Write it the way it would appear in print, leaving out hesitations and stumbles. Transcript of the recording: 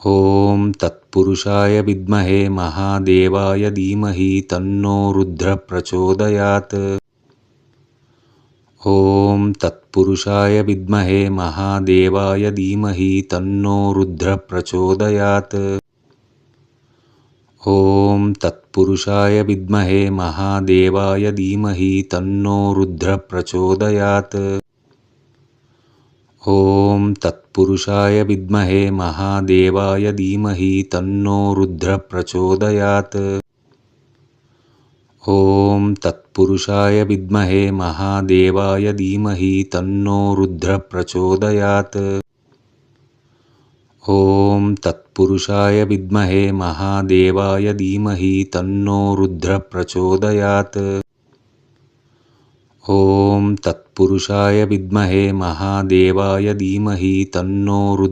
ॐ तत्पुरुषाय विद्महे महादेवाय धीमहि तन्नो रुद्रः प्रचोदयात्। ॐ तत्पुरुषाय विद्महे महादेवाय धीमहि तन्नो रुद्रः प्रचोदयात्। ॐ तत्पुरुषाय विद्महे महादेवाय धीमहि तन्नो रुद्रः प्रचोदयात्। ॐ तत्पुरुषाय विद्महे महादेवाय धीमहि तन्नो रुद्रः प्रचोदयात्। ॐ तत्पुरुषाय विद्महे महादेवाय धीमहि तन्नो रुद्रः प्रचोदयात्। ॐ तत्पुरुषाय विद्महे महादेवाय धीमहि तन्नो रुद्रः प्रचोदयात्। ॐ तत्पुरुषाय विद्महे महादेवाय धीमहि तन्नो रुद्रः